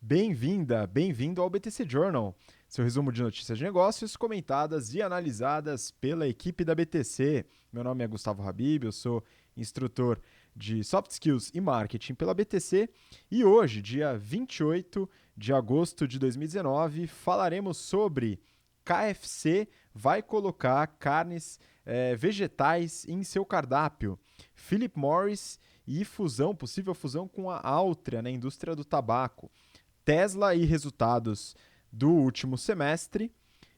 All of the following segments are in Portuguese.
Bem-vinda, bem-vindo ao BTC Journal, seu resumo de notícias de negócios comentadas e analisadas pela equipe da BTC. Meu nome é Gustavo Habib, eu sou instrutor de Soft Skills e Marketing pela BTC e hoje, dia 28 de agosto de 2019, falaremos sobre KFC vai colocar carnes vegetais em seu cardápio, Philip Morris e possível fusão com a Altria na indústria do tabaco. Tesla e resultados do último semestre,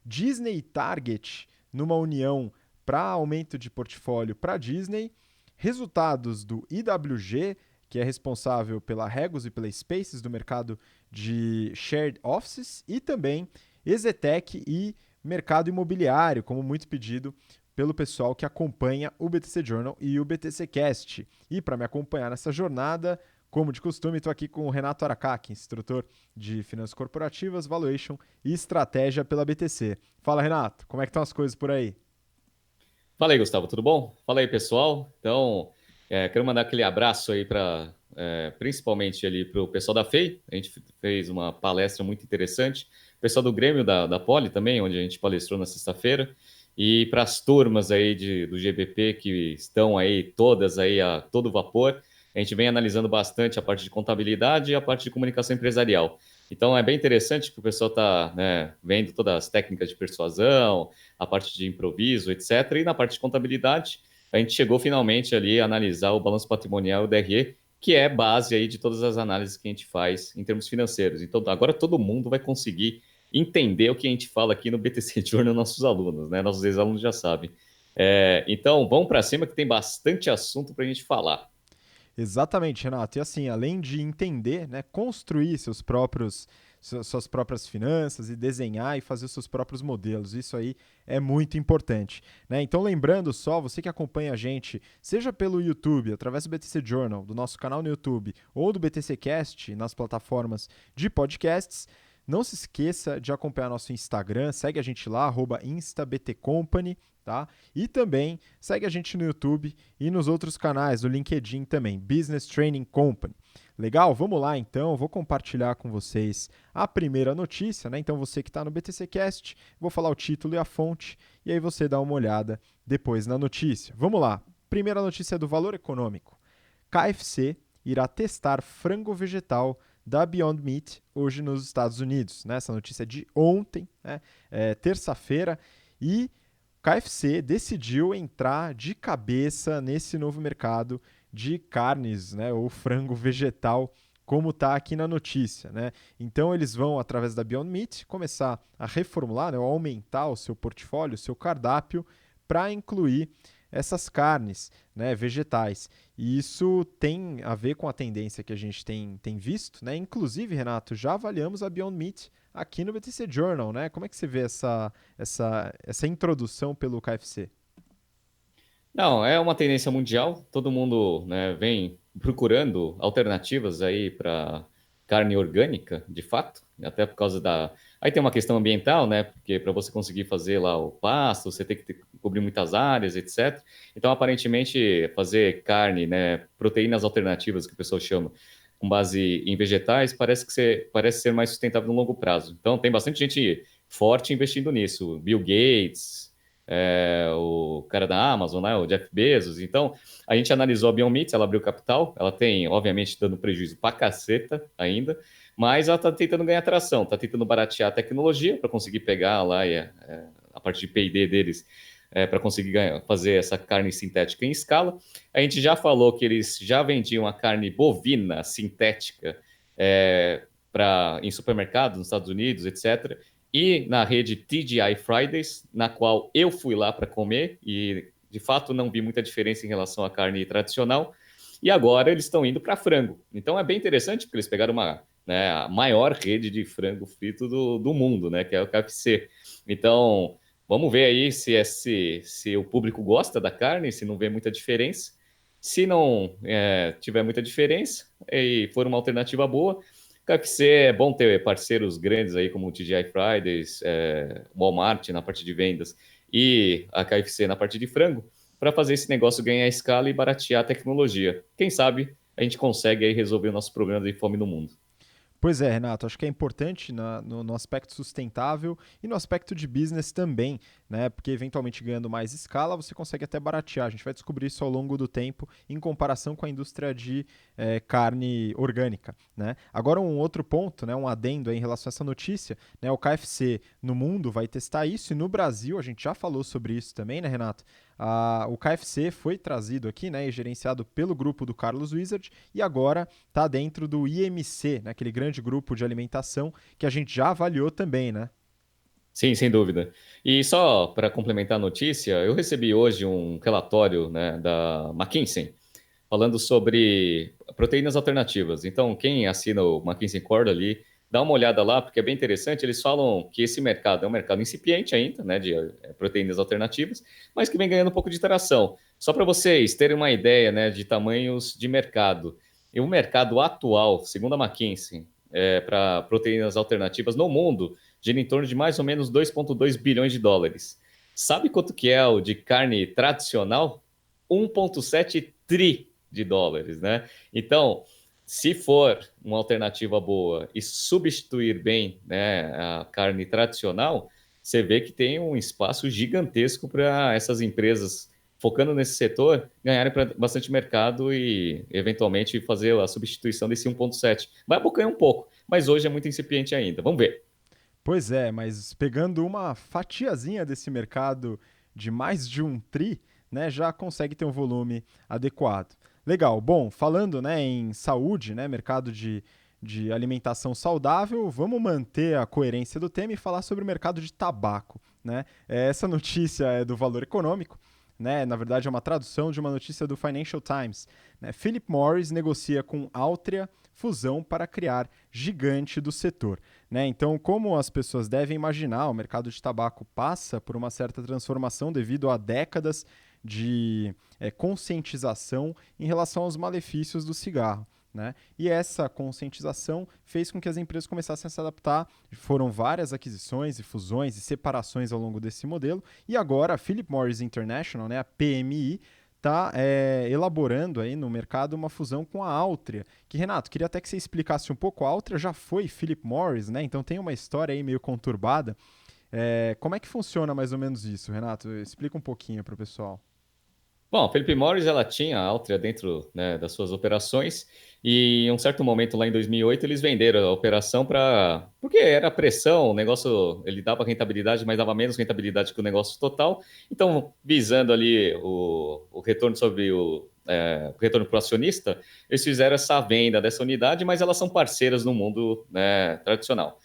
Disney e Target numa união para aumento de portfólio para Disney, resultados do IWG, que é responsável pela Regus e pela Spaces do mercado de shared offices, e também Exetec e mercado imobiliário, como muito pedido pelo pessoal que acompanha o BTC Journal e o BTC Cast. E para me acompanhar nessa jornada, como de costume, estou aqui com o Renato Aracaki, instrutor de Finanças Corporativas, Valuation e Estratégia pela BTC. Fala, Renato, como é que estão as coisas por aí? Fala aí, Gustavo, tudo bom? Fala aí, pessoal. Então, quero mandar aquele abraço aí para, principalmente ali para o pessoal da FEI. A gente fez uma palestra muito interessante. O pessoal do Grêmio da Poli também, onde a gente palestrou na sexta-feira. E para as turmas aí do GBP que estão aí todas aí a todo vapor. A gente vem analisando bastante a parte de contabilidade e a parte de comunicação empresarial. Então, é bem interessante que o pessoal está, né, vendo todas as técnicas de persuasão, a parte de improviso, etc. E na parte de contabilidade, a gente chegou finalmente ali a analisar o balanço patrimonial e o DRE, que é base aí de todas as análises que a gente faz em termos financeiros. Então, agora todo mundo vai conseguir entender o que a gente fala aqui no BTC Journal, nossos alunos, né? Nossos ex-alunos já sabem. Então, vamos para cima que tem bastante assunto para a gente falar. Exatamente, Renato. E assim, além de entender, né, construir suas próprias finanças e desenhar e fazer os seus próprios modelos. Isso aí é muito importante, né? Então, lembrando só, você que acompanha a gente, seja pelo YouTube, através do BTC Journal, do nosso canal no YouTube, ou do BTC Cast nas plataformas de podcasts, não se esqueça de acompanhar nosso Instagram, segue a gente lá, instabtcompany, tá? E também segue a gente no YouTube e nos outros canais, do LinkedIn também, Business Training Company. Legal? Vamos lá então, vou compartilhar com vocês a primeira notícia, né? Então você que está no BTC Cast, vou falar o título e a fonte, e aí você dá uma olhada depois na notícia. Vamos lá. Primeira notícia é do Valor Econômico. KFC irá testar frango vegetal da Beyond Meat hoje nos Estados Unidos. Né? Essa notícia é de ontem, né? Terça-feira, e KFC decidiu entrar de cabeça nesse novo mercado de carnes, né, ou frango vegetal, como está aqui na notícia, né? Então eles vão, através da Beyond Meat, começar a reformular, né, ou aumentar o seu portfólio, o seu cardápio, para incluir essas carnes, né, vegetais. E isso tem a ver com a tendência que a gente tem visto, né? Inclusive, Renato, já avaliamos a Beyond Meat aqui no BTC Journal, né? Como é que você vê essa introdução pelo KFC? Não, é uma tendência mundial. Todo mundo, né, vem procurando alternativas aí para carne orgânica, de fato, até por causa da. Aí tem uma questão ambiental, né? Porque para você conseguir fazer lá o pasto, você tem que cobrir muitas áreas, etc. Então, aparentemente, fazer carne, né, proteínas alternativas, que o pessoal chama, com base em vegetais, parece ser mais sustentável no longo prazo. Então, tem bastante gente forte investindo nisso. Bill Gates, o cara da Amazon, né, o Jeff Bezos. Então, a gente analisou a Beyond Meat, ela abriu capital, ela tem, obviamente, dando prejuízo pra caceta ainda, mas ela está tentando ganhar tração, está tentando baratear a tecnologia para conseguir pegar lá a parte de P&D deles, para conseguir fazer essa carne sintética em escala. A gente já falou que eles já vendiam a carne bovina sintética em supermercados nos Estados Unidos, etc. E na rede TGI Fridays, na qual eu fui lá para comer e de fato não vi muita diferença em relação à carne tradicional. E agora eles estão indo para frango. Então é bem interessante porque eles pegaram a maior rede de frango frito do mundo, né, que é o KFC. Então vamos ver aí se o público gosta da carne, se não vê muita diferença. Se não tiver muita diferença e for uma alternativa boa, KFC é bom ter parceiros grandes aí como o TGI Fridays, Walmart na parte de vendas e a KFC na parte de frango, para fazer esse negócio ganhar escala e baratear a tecnologia. Quem sabe a gente consegue aí resolver o nosso problema de fome no mundo. Pois é, Renato, acho que é importante no aspecto sustentável e no aspecto de business também, né? Porque eventualmente ganhando mais escala, você consegue até baratear. A gente vai descobrir isso ao longo do tempo em comparação com a indústria de carne orgânica, né? Agora um outro ponto, né? Um adendo aí em relação a essa notícia, né? O KFC no mundo vai testar isso e no Brasil, a gente já falou sobre isso também, né, Renato? O KFC foi trazido aqui, né, e gerenciado pelo grupo do Carlos Wizard e agora está dentro do IMC, né, aquele grande grupo de alimentação que a gente já avaliou também, né? Sim, sem dúvida. E só para complementar a notícia, eu recebi hoje um relatório, né, da McKinsey falando sobre proteínas alternativas. Então, quem assina o McKinsey Quarterly, dá uma olhada lá, porque é bem interessante. Eles falam que esse mercado é um mercado incipiente ainda, né, de proteínas alternativas, mas que vem ganhando um pouco de tração. Só para vocês terem uma ideia, né, de tamanhos de mercado. E o mercado atual, segundo a McKinsey, para proteínas alternativas no mundo, gira em torno de mais ou menos 2,2 bilhões de dólares. Sabe quanto que é o de carne tradicional? 1,7 tri de dólares, né? Então, se for uma alternativa boa e substituir bem, né, a carne tradicional, você vê que tem um espaço gigantesco para essas empresas focando nesse setor ganharem bastante mercado e eventualmente fazer a substituição desse 1,7. Vai abocanhar um pouco, mas hoje é muito incipiente ainda. Vamos ver. Pois é, mas pegando uma fatiazinha desse mercado de mais de um tri, né, já consegue ter um volume adequado. Legal. Bom, falando, né, em saúde, né, mercado de alimentação saudável, vamos manter a coerência do tema e falar sobre o mercado de tabaco, né? Essa notícia é do Valor Econômico, né? Na verdade é uma tradução de uma notícia do Financial Times, né? Philip Morris negocia com Altria fusão para criar gigante do setor. Né? Então, como as pessoas devem imaginar, o mercado de tabaco passa por uma certa transformação devido a décadas de conscientização em relação aos malefícios do cigarro. Né? E essa conscientização fez com que as empresas começassem a se adaptar. Foram várias aquisições e fusões e separações ao longo desse modelo. E agora a Philip Morris International, né, a PMI, está elaborando aí no mercado uma fusão com a Altria. Que, Renato, queria até que você explicasse um pouco. A Altria já foi Philip Morris, né? Então tem uma história aí meio conturbada. Como é que funciona mais ou menos isso, Renato? Explica um pouquinho para o pessoal. Bom, a Philip Morris ela tinha a Altria dentro, né, das suas operações e em um certo momento lá em 2008 eles venderam a operação para porque era pressão, o negócio ele dava rentabilidade, mas dava menos rentabilidade que o negócio total. Então, visando ali o retorno sobre o retorno para o acionista, eles fizeram essa venda dessa unidade, mas elas são parceiras no mundo, né, tradicional.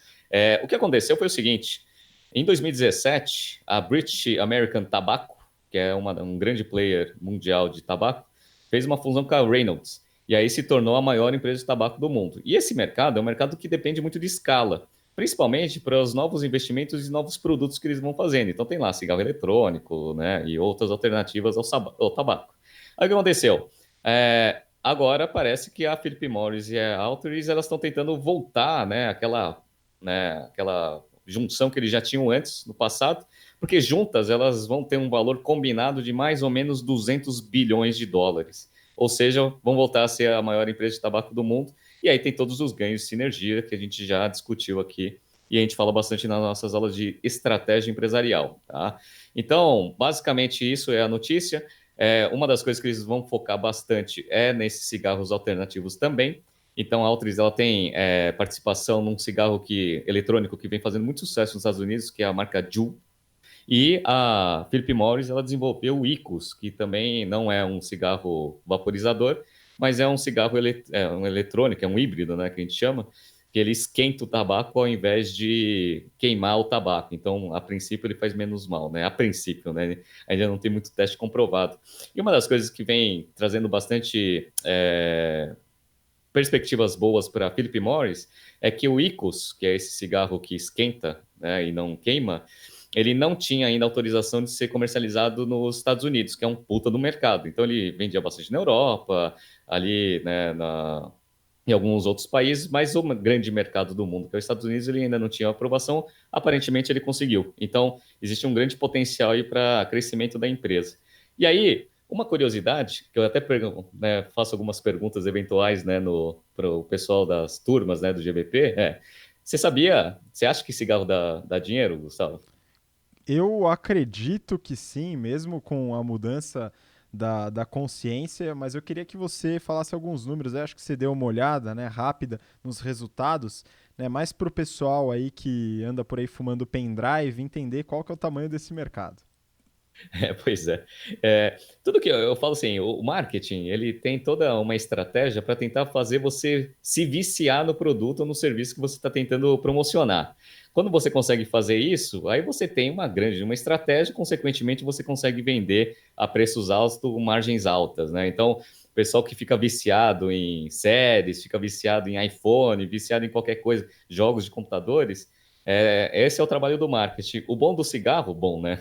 O que aconteceu foi o seguinte: em 2017, a British American Tobacco, que é um grande player mundial de tabaco, fez uma fusão com a Reynolds. E aí se tornou a maior empresa de tabaco do mundo. E esse mercado é um mercado que depende muito de escala, principalmente para os novos investimentos e novos produtos que eles vão fazendo. Então tem lá cigarro eletrônico, né, e outras alternativas ao tabaco. Aí o que aconteceu? Agora parece que a Philip Morris e a Altria elas estão tentando voltar, aquela junção que eles já tinham antes, no passado, porque juntas elas vão ter um valor combinado de mais ou menos 200 bilhões de dólares. Ou seja, vão voltar a ser a maior empresa de tabaco do mundo. E aí tem todos os ganhos de sinergia que a gente já discutiu aqui e a gente fala bastante nas nossas aulas de estratégia empresarial. Tá? Então, basicamente, isso é a notícia. Uma das coisas que eles vão focar bastante é nesses cigarros alternativos também. Então, a Altris ela tem participação num cigarro eletrônico que vem fazendo muito sucesso nos Estados Unidos, que é a marca Juul. E a Philip Morris ela desenvolveu o IQOS, que também não é um cigarro vaporizador, mas é um cigarro um eletrônico, é um híbrido, né, que a gente chama, que ele esquenta o tabaco ao invés de queimar o tabaco. Então, a princípio, ele faz menos mal, né? A princípio, né? Ainda não tem muito teste comprovado. E uma das coisas que vem trazendo bastante perspectivas boas para Philip Morris é que o IQOS, que é esse cigarro que esquenta, né, e não queima, ele não tinha ainda autorização de ser comercializado nos Estados Unidos, que é um puta do mercado. Então ele vendia bastante na Europa, ali, né, em alguns outros países, mas o grande mercado do mundo, que é os Estados Unidos, ele ainda não tinha aprovação. Aparentemente ele conseguiu. Então existe um grande potencial aí para crescimento da empresa. E aí Uma curiosidade, que eu até né, faço algumas perguntas eventuais, né, para o pessoal das turmas, né, do GBP, você acha que cigarro dá dinheiro, Gustavo? Eu acredito que sim, mesmo com a mudança da consciência, mas eu queria que você falasse alguns números. Eu acho que você deu uma olhada, né, rápida nos resultados, né, mais para o pessoal aí que anda por aí fumando pendrive entender qual que é o tamanho desse mercado. Pois é. Tudo que eu falo assim, o marketing, ele tem toda uma estratégia para tentar fazer você se viciar no produto ou no serviço que você está tentando promocionar. Quando você consegue fazer isso, aí você tem uma estratégia, consequentemente você consegue vender a preços altos, margens altas, né? Então, o pessoal que fica viciado em séries, fica viciado em iPhone, viciado em qualquer coisa, jogos de computadores, esse é o trabalho do marketing. O bom do cigarro, bom, né?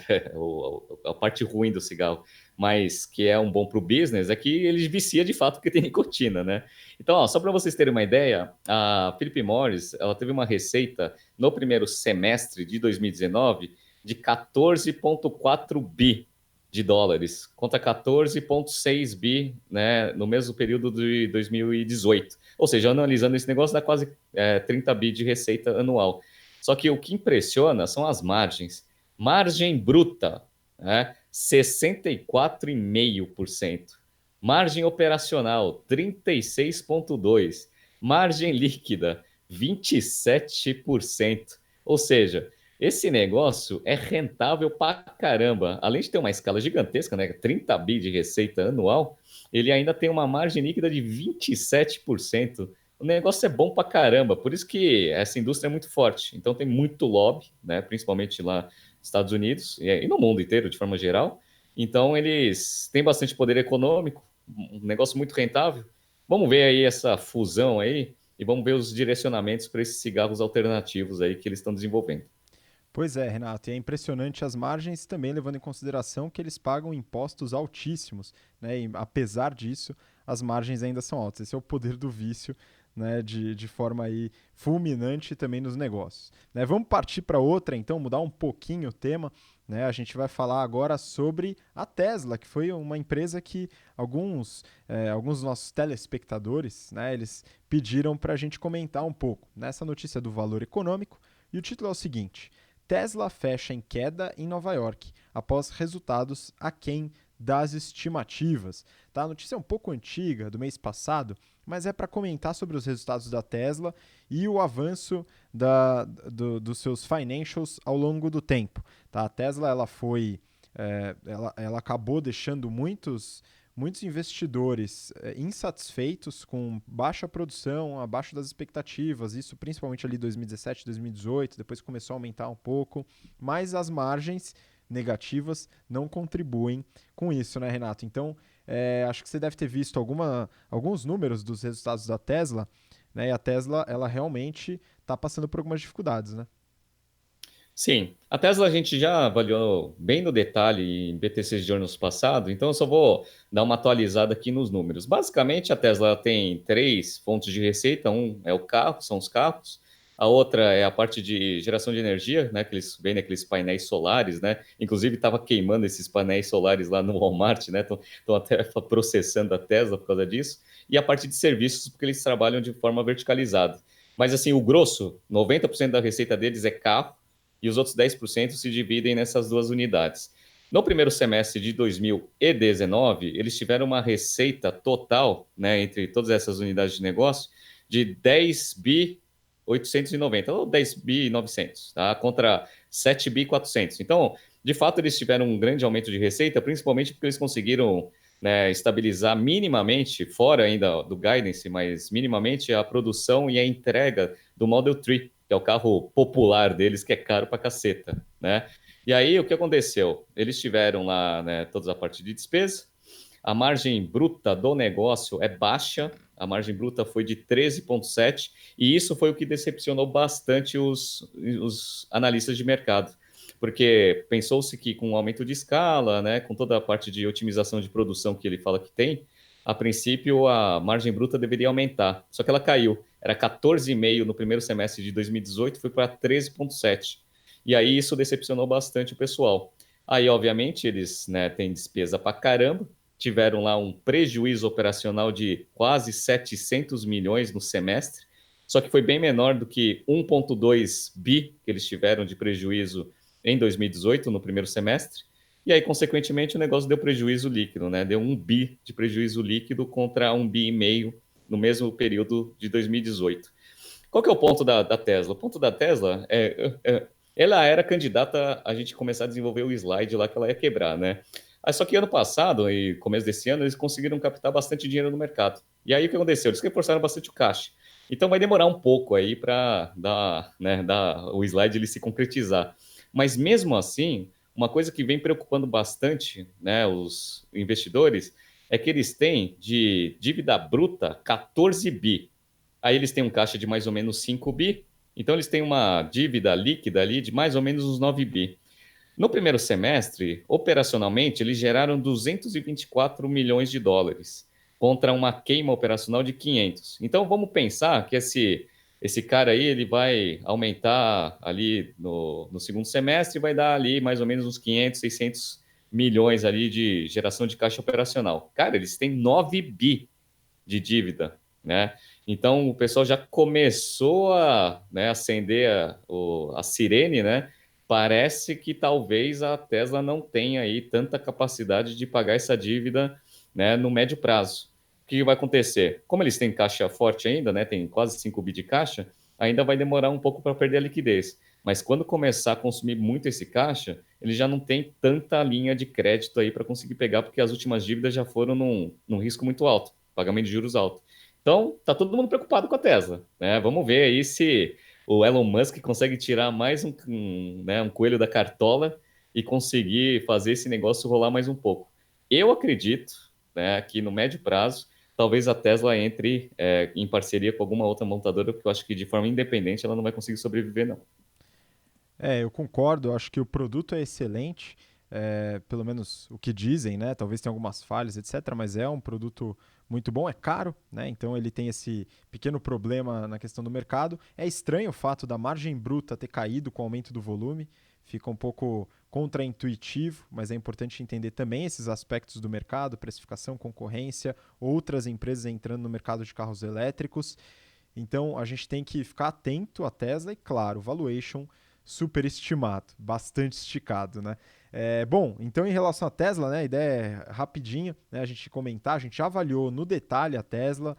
A parte ruim do cigarro, mas que é um bom para o business, é que ele vicia de fato porque tem nicotina, né? Então, ó, só para vocês terem uma ideia, a Philip Morris, ela teve uma receita no primeiro semestre de 2019 de 14,4 bi de dólares, contra 14,6 bi, né, no mesmo período de 2018. Ou seja, analisando esse negócio, dá quase 30 bi de receita anual. Só que o que impressiona são as margens. Margem bruta, né? 64,5%. Margem operacional, 36,2%. Margem líquida, 27%. Ou seja, esse negócio é rentável pra caramba. Além de ter uma escala gigantesca, né? 30 bi de receita anual, ele ainda tem uma margem líquida de 27%. O negócio é bom pra caramba, por isso que essa indústria é muito forte. Então tem muito lobby, né? Principalmente lá nos Estados Unidos e no mundo inteiro, de forma geral. Então eles têm bastante poder econômico, um negócio muito rentável. Vamos ver aí essa fusão aí e vamos ver os direcionamentos para esses cigarros alternativos aí que eles estão desenvolvendo. Pois é, Renato, e é impressionante as margens também levando em consideração que eles pagam impostos altíssimos, né? E apesar disso, as margens ainda são altas. Esse é o poder do vício, né? De forma aí fulminante também nos negócios. Né? Vamos partir para outra, então, mudar um pouquinho o tema. Né? A gente vai falar agora sobre a Tesla, que foi uma empresa que alguns dos nossos telespectadores, né? Eles pediram para a gente comentar um pouco nessa notícia do valor econômico. E o título é o seguinte: Tesla fecha em queda em Nova York após resultados aquém das estimativas. Tá? A notícia é um pouco antiga, do mês passado, mas é para comentar sobre os resultados da Tesla e o avanço dos seus financials ao longo do tempo. Tá? A Tesla ela acabou deixando muitos investidores insatisfeitos com baixa produção, abaixo das expectativas, isso principalmente ali 2017, 2018, depois começou a aumentar um pouco, mas as margens negativas não contribuem com isso, né, Renato? Então, acho que você deve ter visto alguns números dos resultados da Tesla, né? E a Tesla, ela realmente está passando por algumas dificuldades, né? Sim, a Tesla a gente já avaliou bem no detalhe em BTC Journals passado, então eu só vou dar uma atualizada aqui nos números. Basicamente, a Tesla tem três fontes de receita: um é o carro, são os carros, a outra é a parte de geração de energia, né, que eles vendem aqueles painéis solares, né? Inclusive estava queimando esses painéis solares lá no Walmart, né? Estão até processando a Tesla por causa disso. E a parte de serviços, porque eles trabalham de forma verticalizada. Mas assim, o grosso, 90% da receita deles é carro e os outros 10% se dividem nessas duas unidades. No primeiro semestre de 2019, eles tiveram uma receita total, né, entre todas essas unidades de negócio, de 10 bi 890, ou 10 bi 900, tá? Contra 7 bi 400. Então, de fato, eles tiveram um grande aumento de receita, principalmente porque eles conseguiram, né, estabilizar minimamente, fora ainda do guidance, mas minimamente a produção e a entrega do Model 3, que é o carro popular deles, que é caro pra caceta, né? E aí, o que aconteceu? Eles tiveram lá, né, toda a parte de despesa, a margem bruta do negócio é baixa, a margem bruta foi de 13,7, e isso foi o que decepcionou bastante os analistas de mercado, porque pensou-se que com o aumento de escala, né, com toda a parte de otimização de produção que ele fala que tem, a princípio a margem bruta deveria aumentar, só que ela caiu. Era 14,5 no primeiro semestre de 2018, foi para 13,7. E aí isso decepcionou bastante o pessoal. Aí, obviamente, eles, né, têm despesa para caramba, tiveram lá um prejuízo operacional de quase 700 milhões no semestre, só que foi bem menor do que 1,2 bi que eles tiveram de prejuízo em 2018, no primeiro semestre. E aí, consequentemente, o negócio deu prejuízo líquido, né? Deu 1 bi de prejuízo líquido contra 1,5 bi no mesmo período de 2018. Qual que é o ponto da Tesla? O ponto da Tesla ela era candidata a gente começar a desenvolver o slide lá que ela ia quebrar, né? Só que ano passado e começo desse ano eles conseguiram captar bastante dinheiro no mercado. E aí o que aconteceu? Eles reforçaram bastante o caixa. Então vai demorar um pouco aí para dar o slide ele se concretizar. Mas mesmo assim, uma coisa que vem preocupando bastante, né, os investidores é que eles têm de dívida bruta 14 bi. Aí eles têm um caixa de mais ou menos 5 bi, então eles têm uma dívida líquida ali de mais ou menos uns 9 bi. No primeiro semestre, operacionalmente, eles geraram 224 milhões de dólares contra uma queima operacional de 500. Então vamos pensar que esse cara aí ele vai aumentar ali no segundo semestre e vai dar ali mais ou menos uns 500, 600 milhões ali de geração de caixa operacional. Cara, eles têm 9 bi de dívida, né? Então o pessoal já começou a, né, acender a sirene, né? Parece que talvez a Tesla não tenha aí tanta capacidade de pagar essa dívida, né, no médio prazo. O que vai acontecer? Como eles têm caixa forte ainda, né, tem quase 5 bi de caixa, ainda vai demorar um pouco para perder a liquidez. Mas quando começar a consumir muito esse caixa, ele já não tem tanta linha de crédito aí para conseguir pegar, porque as últimas dívidas já foram num risco muito alto, pagamento de juros alto. Então, tá todo mundo preocupado com a Tesla, né? Vamos ver aí se o Elon Musk consegue tirar mais né, um coelho da cartola e conseguir fazer esse negócio rolar mais um pouco. Eu acredito, né, que no médio prazo, talvez a Tesla entre em parceria com alguma outra montadora, porque eu acho que de forma independente ela não vai conseguir sobreviver, não. Eu concordo, eu acho que o produto é excelente, pelo menos o que dizem, né? Talvez tenha algumas falhas, etc., mas é um produto muito bom, é caro, né? Então ele tem esse pequeno problema na questão do mercado. É estranho o fato da margem bruta ter caído com o aumento do volume, fica um pouco contraintuitivo, mas é importante entender também esses aspectos do mercado, precificação, concorrência, outras empresas entrando no mercado de carros elétricos. Então a gente tem que ficar atento à Tesla e, claro, valuation superestimado, bastante esticado, né? Bom, então em relação à Tesla, né, a ideia é rapidinha, né, a gente comentar, a gente já avaliou no detalhe a Tesla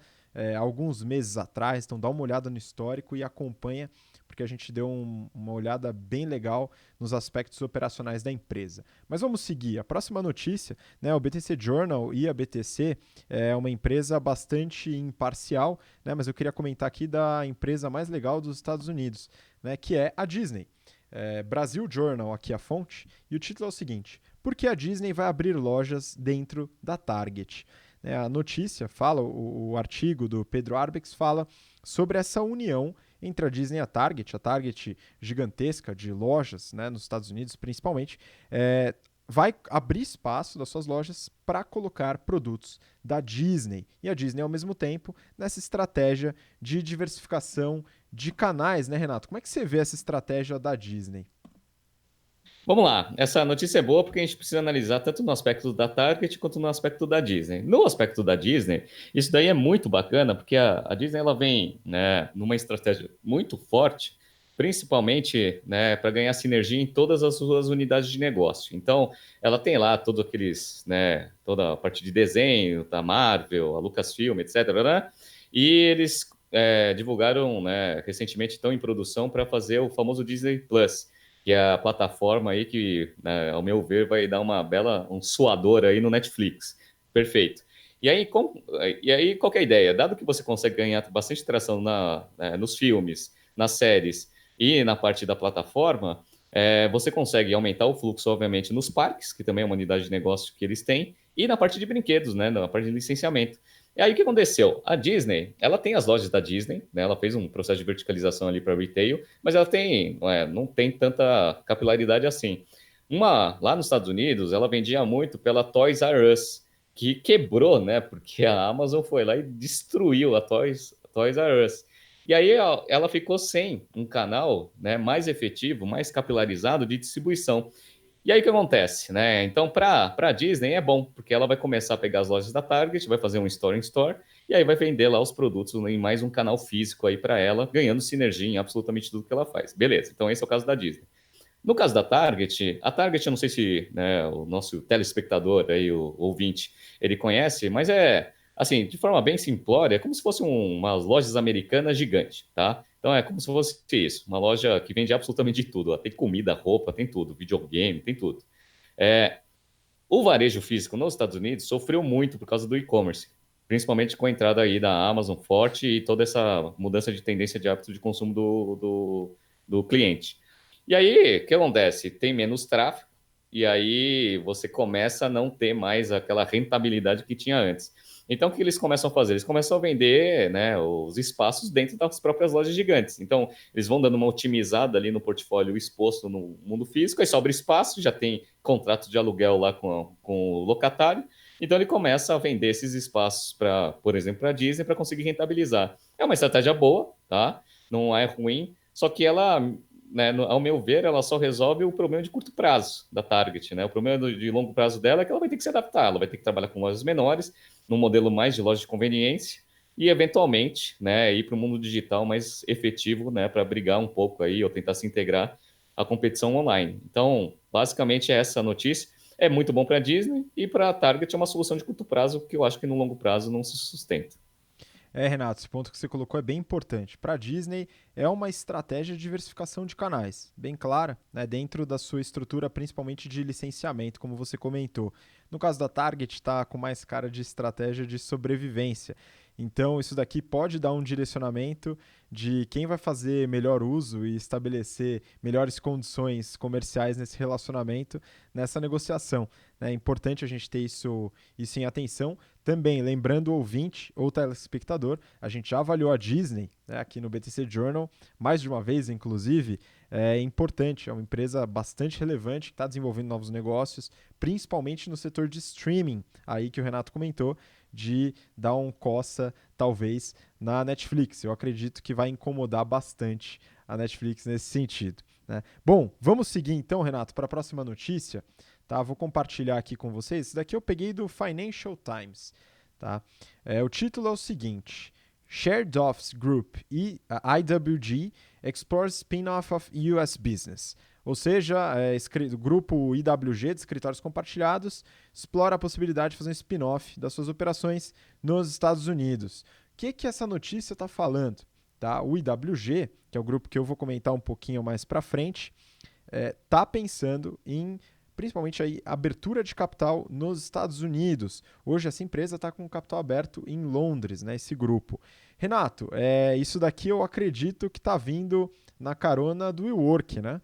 alguns meses atrás, então dá uma olhada no histórico e acompanha, porque a gente deu uma olhada bem legal nos aspectos operacionais da empresa. Mas vamos seguir. A próxima notícia, né, o BTC Journal e a BTC é uma empresa bastante imparcial, né, mas eu queria comentar aqui da empresa mais legal dos Estados Unidos, né, que é a Disney. Brasil Journal, aqui a fonte, e o título é o seguinte: por que a Disney vai abrir lojas dentro da Target? A notícia fala, o artigo do Pedro Arbex fala sobre essa união entre a Disney e a Target gigantesca de lojas, né, nos Estados Unidos principalmente, vai abrir espaço das suas lojas para colocar produtos da Disney. E a Disney, ao mesmo tempo, nessa estratégia de diversificação de canais, né, Renato? Como é que você vê essa estratégia da Disney? Vamos lá, essa notícia é boa porque a gente precisa analisar tanto no aspecto da Target quanto no aspecto da Disney. No aspecto da Disney, isso daí é muito bacana porque a Disney ela vem, né, numa estratégia muito forte, principalmente, né, para ganhar sinergia em todas as suas unidades de negócio. Então, ela tem lá todos aqueles, né, toda a parte de desenho da Marvel, a Lucasfilm, etc., né? E eles divulgaram, né, recentemente, estão em produção para fazer o famoso Disney Plus, que é a plataforma aí que, né, ao meu ver, vai dar um suador aí no Netflix. Perfeito. E aí, qual que é a ideia? Dado que você consegue ganhar bastante tração nos filmes, nas séries e na parte da plataforma, você consegue aumentar o fluxo, obviamente, nos parques, que também é uma unidade de negócio que eles têm, e na parte de brinquedos, né, na parte de licenciamento. E aí o que aconteceu? A Disney, ela tem as lojas da Disney, né? Ela fez um processo de verticalização ali para retail, mas ela tem, não tem tanta capilaridade assim. Uma lá nos Estados Unidos, ela vendia muito pela Toys R Us, que quebrou, né? Porque a Amazon foi lá e destruiu a Toys R Us. E aí ela ficou sem um canal, né, mais efetivo, mais capilarizado de distribuição. E aí o que acontece, né? Então, para a Disney é bom, porque ela vai começar a pegar as lojas da Target, vai fazer um store in store, e aí vai vender lá os produtos em mais um canal físico aí para ela, ganhando sinergia em absolutamente tudo que ela faz. Beleza, então esse é o caso da Disney. No caso da Target, a Target, eu não sei se né, o nosso telespectador, aí, o ouvinte, ele conhece, mas é, assim, de forma bem simplória, é como se fosse umas lojas americanas gigantes, tá? Então é como se fosse isso, uma loja que vende absolutamente de tudo. Ó, tem comida, roupa, tem tudo, videogame, tem tudo. É, o varejo físico nos Estados Unidos sofreu muito por causa do e-commerce, principalmente com a entrada aí da Amazon forte e toda essa mudança de tendência de hábito de consumo do cliente. E aí, o que acontece? Tem menos tráfego, e aí você começa a não ter mais aquela rentabilidade que tinha antes. Então, o que eles começam a fazer? Eles começam a vender né, os espaços dentro das próprias lojas gigantes. Então, eles vão dando uma otimizada ali no portfólio exposto no mundo físico, aí sobra espaço, já tem contrato de aluguel lá com o locatário, então ele começa a vender esses espaços para, por exemplo, para a Disney para conseguir rentabilizar. É uma estratégia boa, tá? Não é ruim, só que ela, né, ao meu ver, ela só resolve o problema de curto prazo da Target, né? O problema de longo prazo dela é que ela vai ter que se adaptar, ela vai ter que trabalhar com lojas menores, num modelo mais de loja de conveniência e eventualmente, né, ir para o mundo digital mais efetivo, né, para brigar um pouco aí ou tentar se integrar à competição online. Então, basicamente é essa a notícia. É muito bom para a Disney e para a Target é uma solução de curto prazo que eu acho que no longo prazo não se sustenta. Renato, esse ponto que você colocou é bem importante. Para a Disney, é uma estratégia de diversificação de canais, bem clara, né, dentro da sua estrutura, principalmente de licenciamento, como você comentou. No caso da Target, está com mais cara de estratégia de sobrevivência. Então, isso daqui pode dar um direcionamento de quem vai fazer melhor uso e estabelecer melhores condições comerciais nesse relacionamento, nessa negociação. É importante a gente ter isso em atenção. Também, lembrando o ouvinte ou telespectador, a gente já avaliou a Disney né, aqui no BTC Journal, mais de uma vez, inclusive. É importante, é uma empresa bastante relevante que está desenvolvendo novos negócios, principalmente no setor de streaming, aí que o Renato comentou, de dar um coça, talvez, na Netflix. Eu acredito que vai incomodar bastante a Netflix nesse sentido. Né? Bom, vamos seguir então, Renato, para a próxima notícia. Tá? Vou compartilhar aqui com vocês. Esse daqui eu peguei do Financial Times. Tá? O título é o seguinte: Shared Office Group e a IWG explores spin-off of US Business. Ou seja, o grupo IWG de escritórios compartilhados explora a possibilidade de fazer um spin-off das suas operações nos Estados Unidos. O que essa notícia está falando? Tá? O IWG, que é o grupo que eu vou comentar um pouquinho mais para frente, está pensando em principalmente aí abertura de capital nos Estados Unidos. Hoje essa empresa está com capital aberto em Londres, né, esse grupo. Renato, isso daqui eu acredito que está vindo na carona do WeWork, né?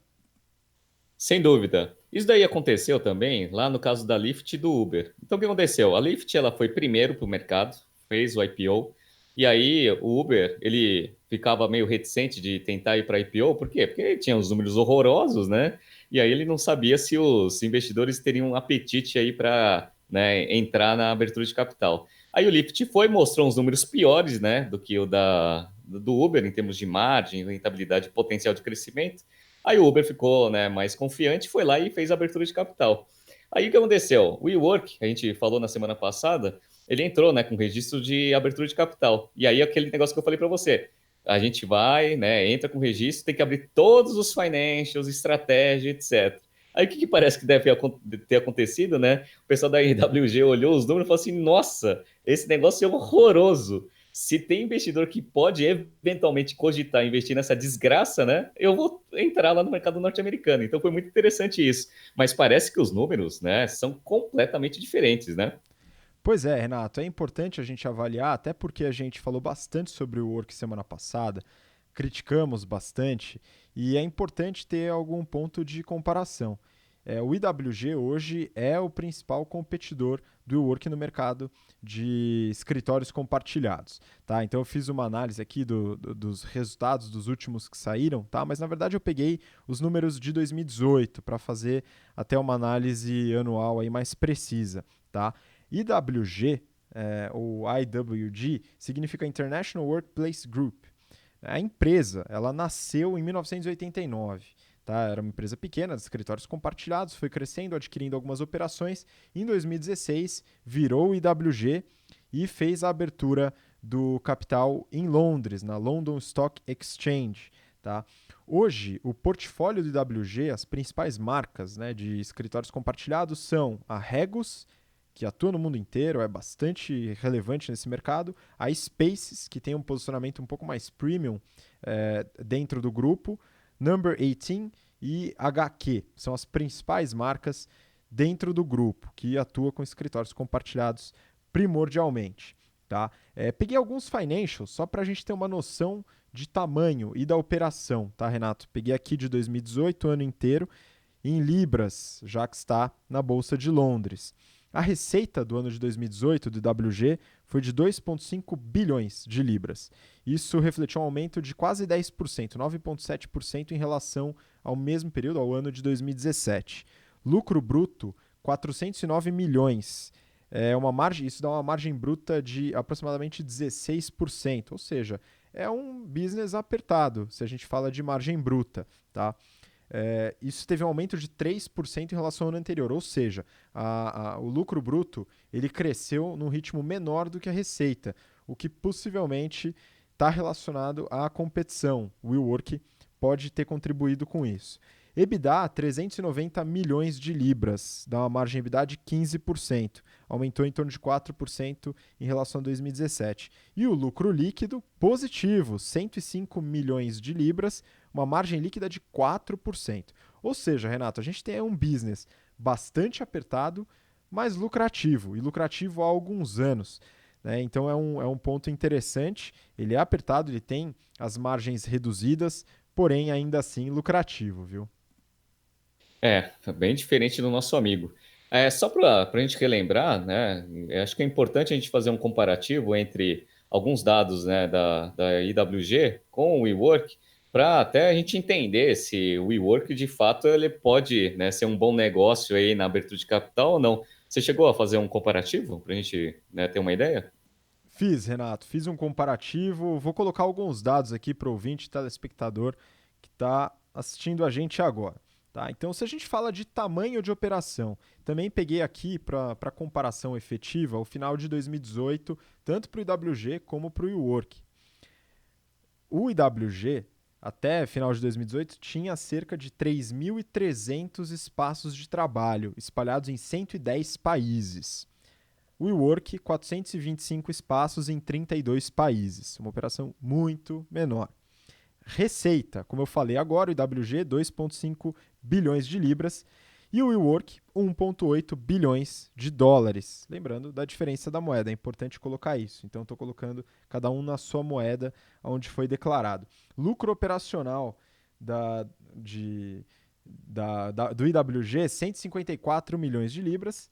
Sem dúvida. Isso daí aconteceu também lá no caso da Lyft e do Uber. Então, o que aconteceu? A Lyft ela foi primeiro para o mercado, fez o IPO, e aí o Uber ele ficava meio reticente de tentar ir para IPO, por quê? Porque tinha os números horrorosos, né? E aí ele não sabia se os investidores teriam um apetite aí para né, entrar na abertura de capital. Aí o Lyft foi mostrou uns números piores, né, do que o do Uber em termos de margem, rentabilidade, e potencial de crescimento. Aí o Uber ficou né, mais confiante, foi lá e fez a abertura de capital. Aí o que aconteceu? O WeWork, a gente falou na semana passada, ele entrou né, com registro de abertura de capital. E aí aquele negócio que eu falei para você, a gente vai, né, entra com registro, tem que abrir todos os financials, estratégia, etc. Aí o que parece que deve ter acontecido, né? O pessoal da IWG olhou os números e falou assim: nossa, esse negócio é horroroso. Se tem investidor que pode eventualmente cogitar investir nessa desgraça, né? Eu vou entrar lá no mercado norte-americano. Então foi muito interessante isso. Mas parece que os números, né, são completamente diferentes, né? Pois é, Renato, é importante a gente avaliar, até porque a gente falou bastante sobre o Work semana passada, criticamos bastante, e é importante ter algum ponto de comparação. O IWG hoje é o principal competidor do Work no mercado de escritórios compartilhados. Tá? Então eu fiz uma análise aqui dos resultados dos últimos que saíram, tá? Mas na verdade eu peguei os números de 2018 para fazer até uma análise anual aí mais precisa. Tá? IWG, ou IWG, significa International Workplace Group. A empresa ela nasceu em 1989. tá? Era uma empresa pequena, de escritórios compartilhados, foi crescendo, adquirindo algumas operações. Em 2016, virou o IWG e fez a abertura do capital em Londres, na London Stock Exchange. Tá? Hoje, o portfólio do IWG, as principais marcas, né, de escritórios compartilhados são a Regus, que atua no mundo inteiro, é bastante relevante nesse mercado, a Spaces, que tem um posicionamento um pouco mais premium dentro do grupo, Number 18 e HQ, são as principais marcas dentro do grupo, que atua com escritórios compartilhados primordialmente. Tá? Peguei alguns financials só para a gente ter uma noção de tamanho e da operação, tá, Renato? Peguei aqui de 2018, o ano inteiro, em libras, já que está na Bolsa de Londres. A receita do ano de 2018 do WG foi de 2,5 bilhões de libras. Isso refletiu um aumento de quase 10%, 9,7% em relação ao mesmo período, ao ano de 2017. Lucro bruto, 409 milhões. Isso dá uma margem bruta de aproximadamente 16%, ou seja, é um business apertado, se a gente fala de margem bruta, tá? Isso teve um aumento de 3% em relação ao ano anterior, ou seja, o lucro bruto ele cresceu num ritmo menor do que a receita, o que possivelmente está relacionado à competição. O WeWork pode ter contribuído com isso. EBITDA, 390 milhões de libras, dá uma margem EBITDA de 15%, aumentou em torno de 4% em relação a 2017. E o lucro líquido, positivo, 105 milhões de libras, uma margem líquida de 4%. Ou seja, Renato, a gente tem um business bastante apertado, mas lucrativo, e lucrativo há alguns anos. Né? Então é um ponto interessante, ele é apertado, ele tem as margens reduzidas, porém ainda assim lucrativo, viu? Bem diferente do nosso amigo. Só para a gente relembrar, né? Acho que é importante a gente fazer um comparativo entre alguns dados, né, da IWG com o WeWork, para até a gente entender se o WeWork de fato ele pode, né, ser um bom negócio aí na abertura de capital ou não. Você chegou a fazer um comparativo para a gente, né, ter uma ideia? Fiz, Renato, fiz um comparativo. Vou colocar alguns dados aqui para o ouvinte telespectador que está assistindo a gente agora. Tá? Então, se a gente fala de tamanho de operação, também peguei aqui para comparação efetiva o final de 2018, tanto para o IWG como para o WeWork. O IWG, até final de 2018, tinha cerca de 3.300 espaços de trabalho, espalhados em 110 países. O WeWork, 425 espaços em 32 países, uma operação muito menor. Receita, como eu falei agora, o IWG, 2,5 bilhões de libras e o WeWork, 1,8 bilhões de dólares. Lembrando da diferença da moeda, é importante colocar isso. Então, estou colocando cada um na sua moeda onde foi declarado. Lucro operacional do IWG, 154 milhões de libras.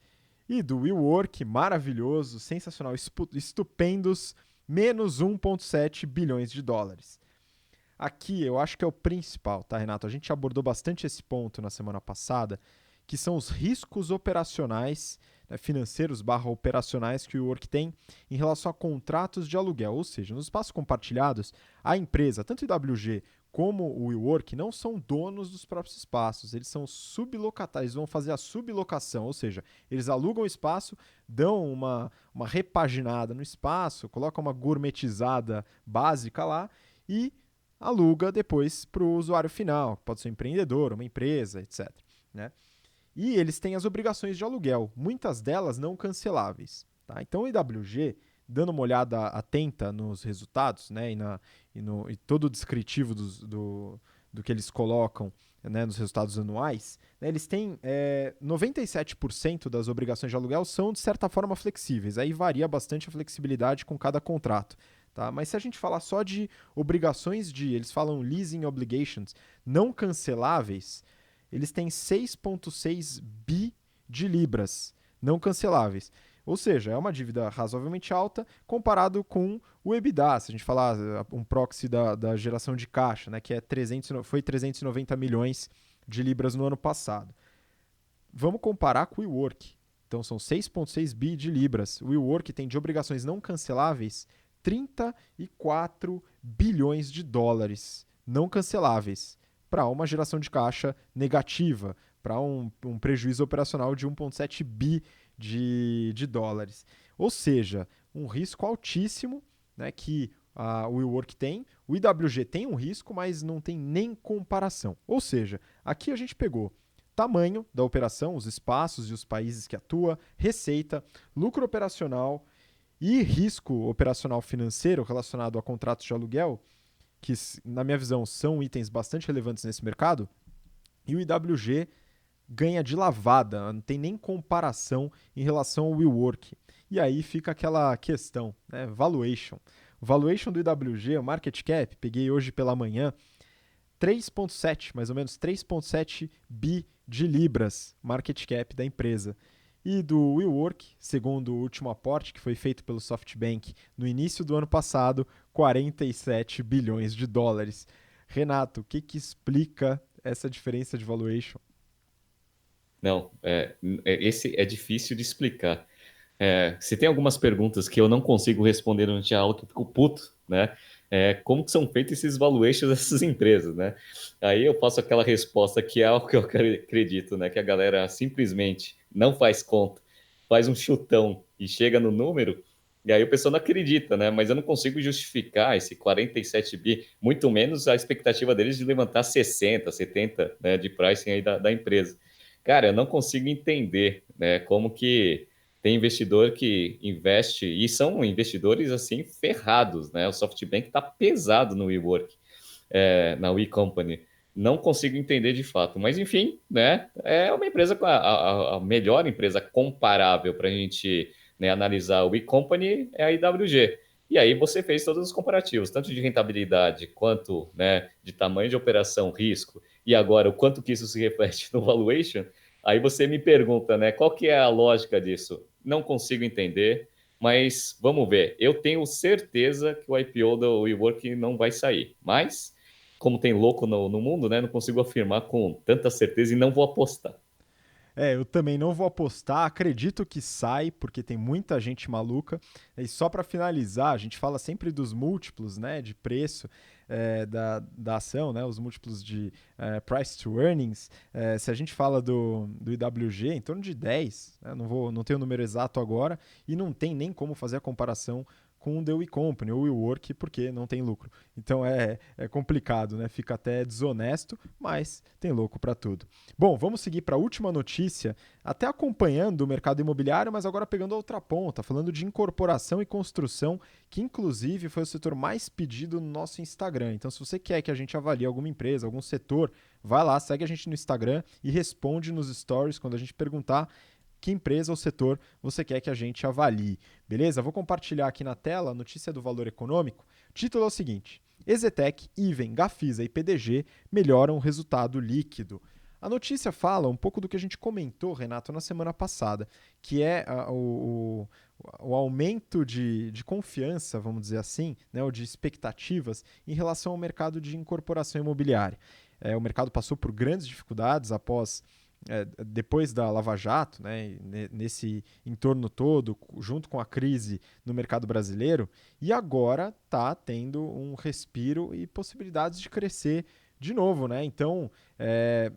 E do WeWork, maravilhoso, sensacional, estupendos, menos 1,7 bilhões de dólares. Aqui eu acho que é o principal, tá, Renato? A gente abordou bastante esse ponto na semana passada, que são os riscos operacionais, né, financeiros / operacionais que o WeWork tem em relação a contratos de aluguel. Ou seja, nos espaços compartilhados, a empresa, tanto o IWG como o WeWork, não são donos dos próprios espaços, eles são sublocatários, eles vão fazer a sublocação, ou seja, eles alugam o espaço, dão uma repaginada no espaço, colocam uma gourmetizada básica lá e aluga depois para o usuário final, pode ser um empreendedor, uma empresa, etc. Né? E eles têm as obrigações de aluguel, muitas delas não canceláveis. Tá? Então o IWG, dando uma olhada atenta nos resultados, né, e todo o descritivo do que eles colocam, né, nos resultados anuais, né, eles têm 97% das obrigações de aluguel são, de certa forma, flexíveis. Aí varia bastante a flexibilidade com cada contrato. Tá? Mas se a gente falar só de obrigações eles falam leasing obligations não canceláveis, eles têm 6,6 bi de libras não canceláveis. Ou seja, é uma dívida razoavelmente alta comparado com o EBITDA, se a gente falar um proxy da geração de caixa, né, que foi 390 milhões de libras no ano passado. Vamos comparar com o WeWork. Então são 6,6 bi de libras. O WeWork tem de obrigações não canceláveis 34 bilhões de dólares não canceláveis. para uma geração de caixa negativa, para um prejuízo operacional de 1,7 bi de dólares. Ou seja, um risco altíssimo, né, que o WeWork tem. O IWG tem um risco, mas não tem nem comparação. Ou seja, aqui a gente pegou tamanho da operação, os espaços e os países que atua, receita, lucro operacional e risco operacional financeiro relacionado a contratos de aluguel, que, na minha visão, são itens bastante relevantes nesse mercado, e o IWG ganha de lavada, não tem nem comparação em relação ao WeWork. E aí fica aquela questão, né? Valuation. O valuation do IWG, o market cap, peguei hoje pela manhã, 3,7, mais ou menos 3,7 bi de libras market cap da empresa. E do WeWork, segundo o último aporte que foi feito pelo SoftBank no início do ano passado, 47 bilhões de dólares. Renato, o que explica essa diferença de valuation? Não, esse é difícil de explicar. Se tem algumas perguntas que eu não consigo responder durante a aula, que eu fico puto, né? Como que são feitos esses valuations dessas empresas, né? Aí eu faço aquela resposta que é algo que eu acredito, né? Que a galera simplesmente não faz conta, faz um chutão e chega no número, e aí o pessoal não acredita, né? Mas eu não consigo justificar esse 47 bi, muito menos a expectativa deles de levantar 60, 70, né, de pricing aí da empresa. Cara, eu não consigo entender, né, como que tem investidor que investe, e são investidores assim ferrados, né? O SoftBank está pesado no WeWork, na We Company. Não consigo entender de fato, mas enfim, né? É uma empresa com a melhor empresa comparável para a gente, né, analisar o We Company é a IWG. E aí você fez todos os comparativos, tanto de rentabilidade quanto, né, de tamanho de operação, risco, e agora o quanto que isso se reflete no valuation. Aí você me pergunta, né, qual que é a lógica disso? Não consigo entender, mas vamos ver. Eu tenho certeza que o IPO do WeWork não vai sair, mas como tem louco no mundo, né, não consigo afirmar com tanta certeza e não vou apostar. Eu também não vou apostar, acredito que sai, porque tem muita gente maluca. E só para finalizar, a gente fala sempre dos múltiplos, né, de preço da ação, né, os múltiplos de price to earnings. Se a gente fala do IWG, em torno de 10, né, não tenho o número exato agora, e não tem nem como fazer a comparação com o The We Company ou WeWork, porque não tem lucro. Então é complicado, né? Fica até desonesto, mas tem louco para tudo. Bom, vamos seguir para a última notícia, até acompanhando o mercado imobiliário, mas agora pegando a outra ponta, falando de incorporação e construção, que inclusive foi o setor mais pedido no nosso Instagram. Então, se você quer que a gente avalie alguma empresa, algum setor, vai lá, segue a gente no Instagram e responde nos stories quando a gente perguntar que empresa ou setor você quer que a gente avalie. Beleza? Vou compartilhar aqui na tela a notícia do Valor Econômico. O título é o seguinte: Exetec, Iven, Gafisa e PDG melhoram o resultado líquido. A notícia fala um pouco do que a gente comentou, Renato, na semana passada, que é o aumento de confiança, vamos dizer assim, né, ou de expectativas em relação ao mercado de incorporação imobiliária. O mercado passou por grandes dificuldades após depois da Lava Jato, né, nesse entorno todo, junto com a crise no mercado brasileiro, e agora está tendo um respiro e possibilidades de crescer de novo, né? Então,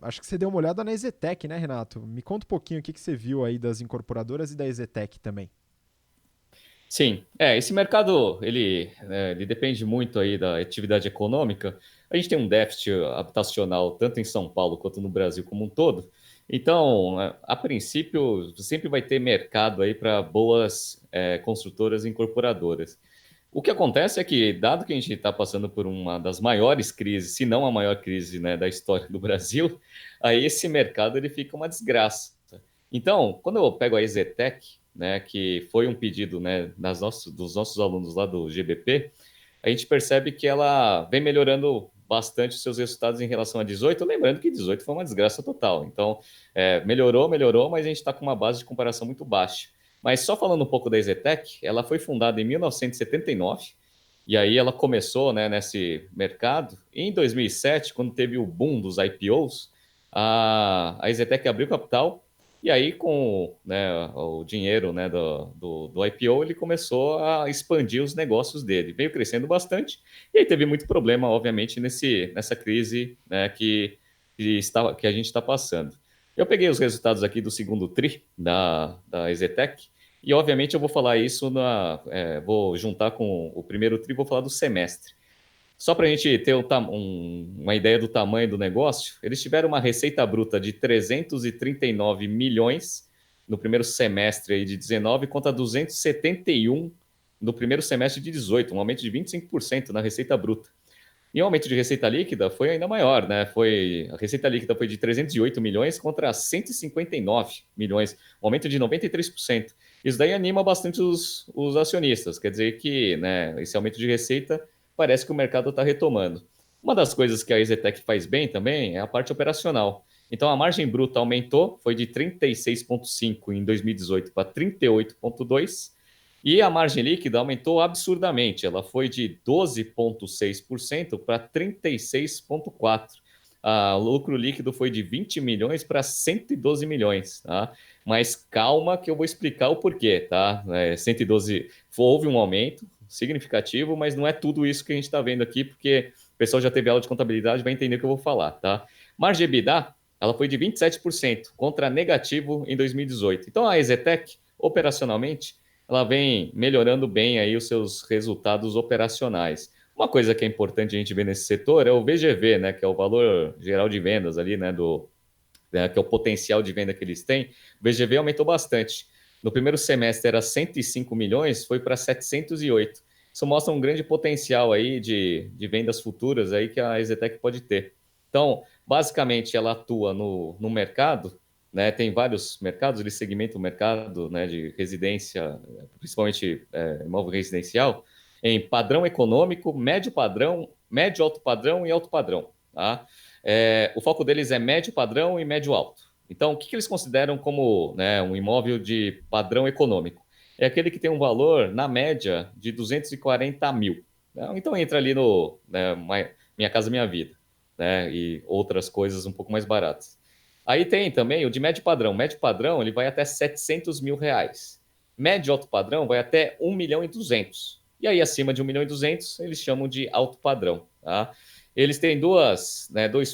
acho que você deu uma olhada na Exetec, né, Renato? Me conta um pouquinho o que você viu aí das incorporadoras e da Exetec também. Sim, esse mercado ele depende muito aí da atividade econômica. A gente tem um déficit habitacional tanto em São Paulo quanto no Brasil como um todo. Então, a princípio, sempre vai ter mercado aí para boas construtoras e incorporadoras. O que acontece é que, dado que a gente está passando por uma das maiores crises, se não a maior crise, né, da história do Brasil, aí esse mercado ele fica uma desgraça. Então, quando eu pego a Exetec, né, que foi um pedido, né, dos nossos alunos lá do GBP, a gente percebe que ela vem melhorando bastante os seus resultados em relação a 18, lembrando que 18 foi uma desgraça total. Então, melhorou, mas a gente está com uma base de comparação muito baixa. Mas só falando um pouco da Exetec, ela foi fundada em 1979, e aí ela começou, né, nesse mercado. Em 2007, quando teve o boom dos IPOs, a Exetec abriu capital E aí, com, né, o dinheiro, né, do IPO, ele começou a expandir os negócios dele. Veio crescendo bastante, e aí teve muito problema, obviamente, nessa crise, né, que a gente está passando. Eu peguei os resultados aqui do segundo TRI da Exetec, e obviamente eu vou falar isso, vou juntar com o primeiro TRI, vou falar do semestre. Só para a gente ter uma ideia do tamanho do negócio, eles tiveram uma receita bruta de 339 milhões no primeiro semestre aí de 19 contra 271 no primeiro semestre de 18, um aumento de 25% na receita bruta. E o aumento de receita líquida foi ainda maior, né? A receita líquida foi de 308 milhões contra 159 milhões, um aumento de 93%. Isso daí anima bastante os acionistas, quer dizer que, né, esse aumento de receita parece que o mercado está retomando. Uma das coisas que a EZTEC faz bem também é a parte operacional. Então a margem bruta aumentou, foi de 36,5 em 2018 para 38,2 e a margem líquida aumentou absurdamente. Ela foi de 12,6% para 36,4%. O lucro líquido foi de 20 milhões para 112 milhões, tá? Mas calma que eu vou explicar o porquê, tá? 112, houve um aumento significativo, mas não é tudo isso que a gente está vendo aqui, porque o pessoal já teve aula de contabilidade, vai entender o que eu vou falar, tá? Margem EBITDA, ela foi de 27% contra negativo em 2018. Então a Exetec, operacionalmente, ela vem melhorando bem aí os seus resultados operacionais. Uma coisa que é importante a gente ver nesse setor é o VGV, né, que é o valor geral de vendas ali, né, que é o potencial de venda que eles têm. O VGV aumentou bastante. No primeiro semestre era 105 milhões, foi para 708. Isso mostra um grande potencial aí de vendas futuras aí que a Exetec pode ter. Então, basicamente, ela atua no mercado, né? Tem vários mercados, eles segmentam o mercado, né, de residência, principalmente imóvel residencial, em padrão econômico, médio alto padrão e alto padrão. Tá? O foco deles é médio padrão e médio alto. Então, o que eles consideram como, né, um imóvel de padrão econômico? É aquele que tem um valor, na média, de 240 mil. Né? Então, entra ali no, né, Minha Casa Minha Vida, né, e outras coisas um pouco mais baratas. Aí tem também o de médio padrão. Médio padrão ele vai até 700 mil reais. Médio alto padrão vai até 1 milhão e 200. E aí, acima de 1 milhão e 200, eles chamam de alto padrão. Tá? Eles têm dois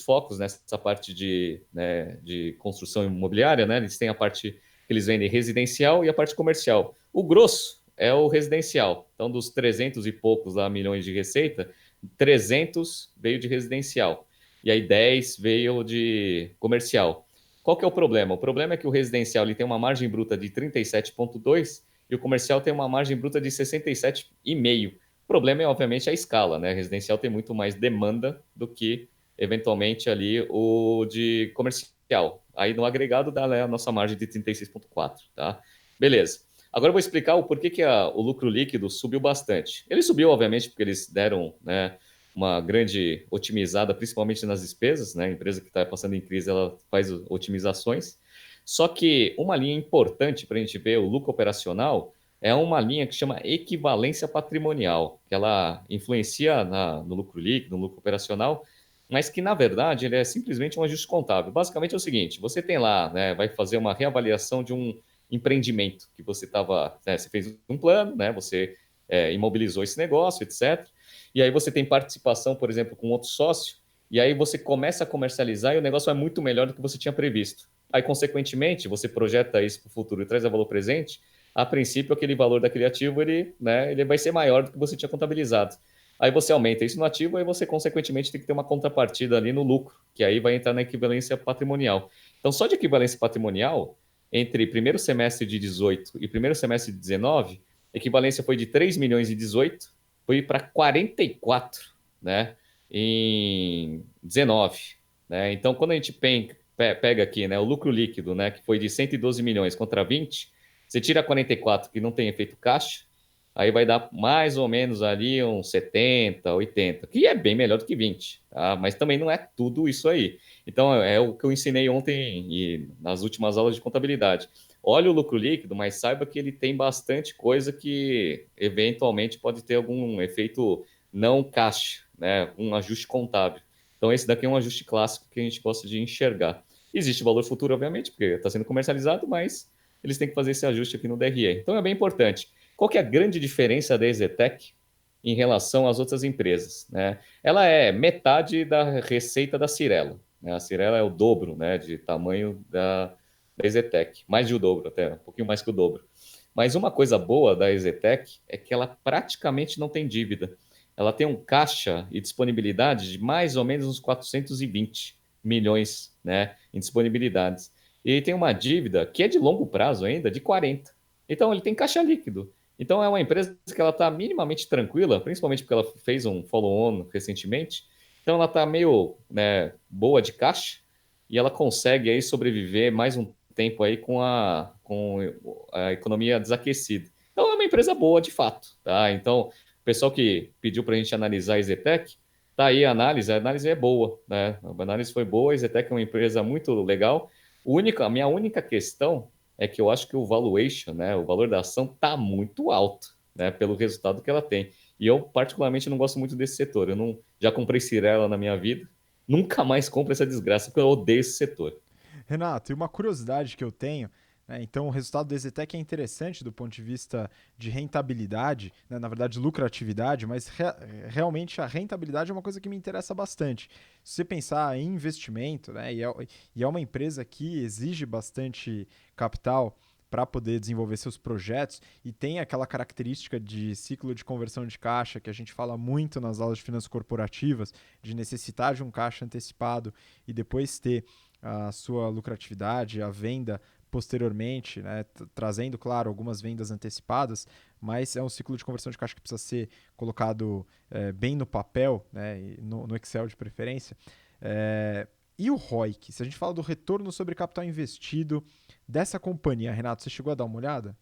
focos nessa parte de construção imobiliária. Né? Eles têm a parte que eles vendem residencial e a parte comercial. O grosso é o residencial. Então, dos 300 e poucos lá, milhões de receita, 300 veio de residencial. E aí 10 veio de comercial. Qual que é o problema? O problema é que o residencial ele tem uma margem bruta de 37,2 e o comercial tem uma margem bruta de 67,5. O problema é, obviamente, a escala, né? O residencial tem muito mais demanda do que, eventualmente, ali o de comercial. Aí, no agregado, dá a nossa margem de 36,4, tá? Beleza. Agora eu vou explicar o porquê que o lucro líquido subiu bastante. Ele subiu, obviamente, porque eles deram, né, uma grande otimizada, principalmente nas despesas, né? A empresa que está passando em crise, ela faz otimizações. Só que uma linha importante para a gente ver o lucro operacional é uma linha que chama equivalência patrimonial, que ela influencia no lucro líquido, no lucro operacional, mas que, na verdade, ele é simplesmente um ajuste contábil. Basicamente é o seguinte, você tem lá, né, vai fazer uma reavaliação de um empreendimento que você estava, né, você fez um plano, né, você imobilizou esse negócio, etc. E aí você tem participação, por exemplo, com outro sócio, e aí você começa a comercializar e o negócio é muito melhor do que você tinha previsto. Aí, consequentemente, você projeta isso para o futuro e traz a valor presente, a princípio, aquele valor daquele ativo ele vai ser maior do que você tinha contabilizado. Aí você aumenta isso no ativo, aí você, consequentemente, tem que ter uma contrapartida ali no lucro, que aí vai entrar na equivalência patrimonial. Então, só de equivalência patrimonial, entre primeiro semestre de 18 e primeiro semestre de 19, a equivalência foi de 3 milhões e 18, foi para 44, né, em 19. Né? Então, quando a gente pega aqui, né, o lucro líquido, né, que foi de 112 milhões contra 20, você tira 44, que não tem efeito caixa, aí vai dar mais ou menos ali uns 70, 80, que é bem melhor do que 20, tá? Mas também não é tudo isso aí. Então, é o que eu ensinei ontem e nas últimas aulas de contabilidade. Olhe o lucro líquido, mas saiba que ele tem bastante coisa que eventualmente pode ter algum efeito não caixa, né? Um ajuste contábil. Então, esse daqui é um ajuste clássico que a gente gosta de enxergar. Existe valor futuro, obviamente, porque está sendo comercializado, mas eles têm que fazer esse ajuste aqui no DRE. Então é bem importante. Qual que é a grande diferença da EZTEC em relação às outras empresas? Né? Ela é metade da receita da Cirela. Né? A Cirela é o dobro, né, de tamanho da EZTEC, mais de o dobro até, um pouquinho mais que o dobro. Mas uma coisa boa da EZTEC é que ela praticamente não tem dívida. Ela tem um caixa e disponibilidade de mais ou menos uns 420 milhões, né, em disponibilidades. E tem uma dívida que é de longo prazo ainda, de 40. Então ele tem caixa líquido. Então é uma empresa que ela está minimamente tranquila, principalmente porque ela fez um follow-on recentemente. Então ela está meio, né, boa de caixa e ela consegue aí sobreviver mais um tempo aí com a economia desaquecida. Então é uma empresa boa de fato, tá? Então o pessoal que pediu para a gente analisar a Zetec, tá aí a análise é boa, né? A análise foi boa, a Zetec é uma empresa muito legal. A minha única questão é que eu acho que o valuation, né, o valor da ação está muito alto, né, pelo resultado que ela tem. E eu particularmente não gosto muito desse setor. Eu não já comprei Cirela na minha vida, nunca mais compro essa desgraça porque eu odeio esse setor. Renato, e uma curiosidade que eu tenho, né, então o resultado do Exetec é interessante do ponto de vista de rentabilidade, né, na verdade lucratividade, mas realmente a rentabilidade é uma coisa que me interessa bastante. Se você pensar em investimento, né, e é uma empresa que exige bastante capital para poder desenvolver seus projetos e tem aquela característica de ciclo de conversão de caixa que a gente fala muito nas aulas de finanças corporativas, de necessitar de um caixa antecipado e depois ter a sua lucratividade, a venda posteriormente, né, trazendo, claro, algumas vendas antecipadas, mas é um ciclo de conversão de caixa que precisa ser colocado bem no papel, né, no Excel de preferência. E o ROIC? Se a gente fala do retorno sobre capital investido dessa companhia, Renato, você chegou a dar uma olhada?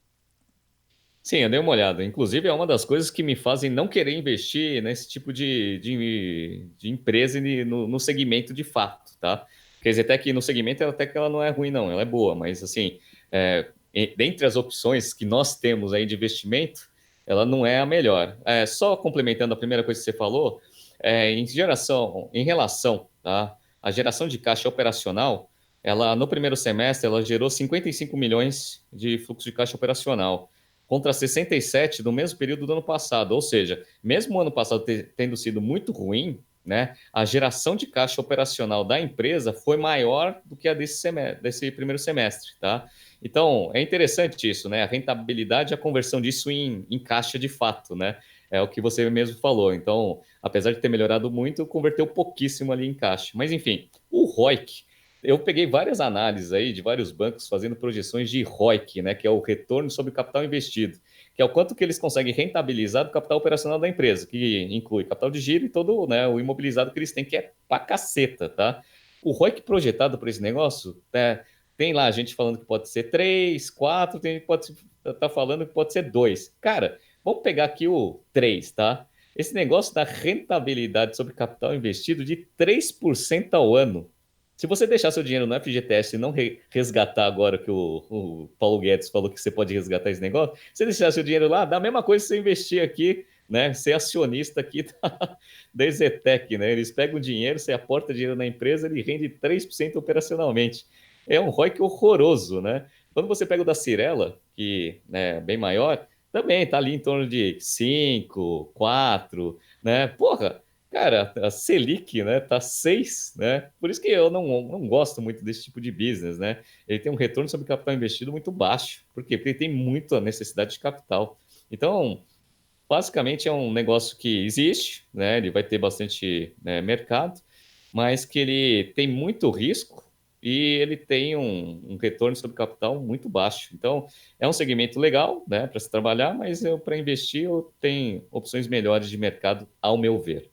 Sim, eu dei uma olhada. Inclusive, é uma das coisas que me fazem não querer investir nesse tipo de empresa e no segmento de fato, tá? Quer dizer, até que no segmento, até que ela não é ruim, não. Ela é boa, mas, assim, dentre as opções que nós temos aí de investimento, ela não é a melhor. Só complementando a primeira coisa que você falou, em relação, tá? A geração de caixa operacional, ela, no primeiro semestre, ela gerou 55 milhões de fluxo de caixa operacional contra 67 no mesmo período do ano passado. Ou seja, mesmo o ano passado tendo sido muito ruim, né, a geração de caixa operacional da empresa foi maior do que a desse primeiro semestre. Tá? Então, é interessante isso, né? A rentabilidade e a conversão disso em caixa de fato, né? É o que você mesmo falou. Então, apesar de ter melhorado muito, converteu pouquíssimo ali em caixa. Mas, enfim, o ROIC, eu peguei várias análises aí de vários bancos fazendo projeções de ROIC, né, que é o retorno sobre o capital investido, que é o quanto que eles conseguem rentabilizar do capital operacional da empresa, que inclui capital de giro e todo, né, o imobilizado que eles têm, que é pra caceta, tá? O ROIC projetado para esse negócio, né, tem lá gente falando que pode ser 3, 4, tem gente que pode tá falando que pode ser 2. Cara, vamos pegar aqui o 3, tá? Esse negócio da rentabilidade sobre capital investido de 3% ao ano. Se você deixar seu dinheiro no FGTS e não resgatar agora que o Paulo Guedes falou que você pode resgatar esse negócio, se você deixar seu dinheiro lá, dá a mesma coisa que você investir aqui, né? Ser acionista aqui da Exetec, né? Eles pegam o dinheiro, você aporta dinheiro na empresa, ele rende 3% operacionalmente. É um ROIC horroroso, né? Quando você pega o da Cirela, que né, é bem maior, também está ali em torno de 5, 4, né? Porra, cara, a Selic, né, tá 6, né? Por isso que eu não gosto muito desse tipo de business, né? Ele tem um retorno sobre capital investido muito baixo. Por quê? Porque ele tem muita necessidade de capital. Então, basicamente é um negócio que existe, né? Ele vai ter bastante, né, mercado, mas que ele tem muito risco e ele tem um retorno sobre capital muito baixo. Então, é um segmento legal, né, para se trabalhar, mas para investir eu tenho opções melhores de mercado, ao meu ver.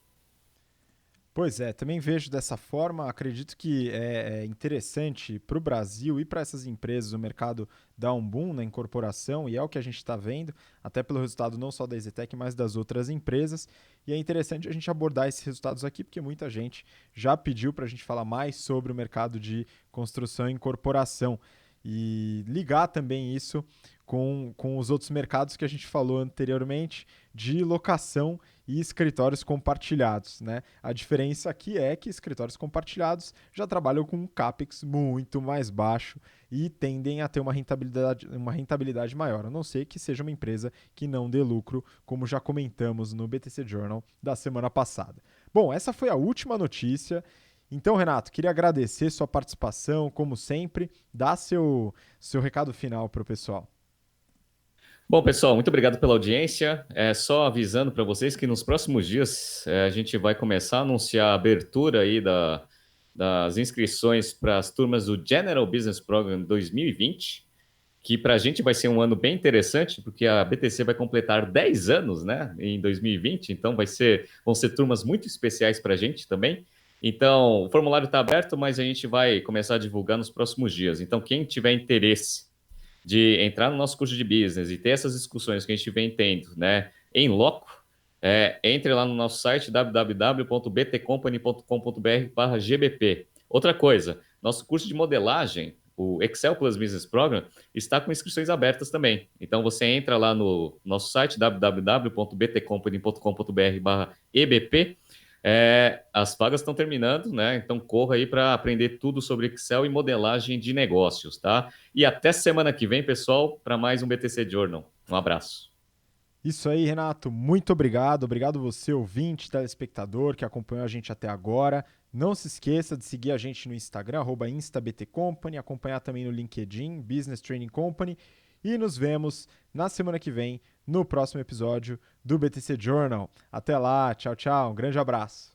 Pois é, também vejo dessa forma. Acredito que é interessante para o Brasil e para essas empresas o mercado dar um boom na incorporação, e é o que a gente está vendo, até pelo resultado não só da EZTEC, mas das outras empresas. E é interessante a gente abordar esses resultados aqui, porque muita gente já pediu para a gente falar mais sobre o mercado de construção e incorporação. E ligar também isso com os outros mercados que a gente falou anteriormente, de locação e escritórios compartilhados, né? A diferença aqui é que escritórios compartilhados já trabalham com um CAPEX muito mais baixo e tendem a ter uma rentabilidade maior, a não ser que seja uma empresa que não dê lucro, como já comentamos no BTC Journal da semana passada. Bom, essa foi a última notícia. Então, Renato, queria agradecer sua participação, como sempre. Dá seu recado final para o pessoal. Bom, pessoal, muito obrigado pela audiência. Só avisando para vocês que nos próximos dias a gente vai começar a anunciar a abertura aí das inscrições para as turmas do General Business Program 2020, que para a gente vai ser um ano bem interessante, porque a BTC vai completar 10 anos, né, em 2020, então vão ser turmas muito especiais para a gente também. Então, o formulário está aberto, mas a gente vai começar a divulgar nos próximos dias. Então, quem tiver interesse de entrar no nosso curso de business e ter essas discussões que a gente vem tendo, né, em loco, entre lá no nosso site www.btcompany.com.br/gbp. Outra coisa, nosso curso de modelagem, o Excel Plus Business Program, está com inscrições abertas também. Então você entra lá no nosso site www.btcompany.com.br/ebp. As vagas estão terminando, né? Então corra aí para aprender tudo sobre Excel e modelagem de negócios, tá? E até semana que vem, pessoal, para mais um BTC Journal. Um abraço. Isso aí, Renato. Muito obrigado. Obrigado você, ouvinte, telespectador, que acompanhou a gente até agora. Não se esqueça de seguir a gente no Instagram, @instabtcompany, acompanhar também no LinkedIn, Business Training Company. E nos vemos na semana que vem, no próximo episódio do BTC Journal. Até lá, tchau, tchau. Um grande abraço.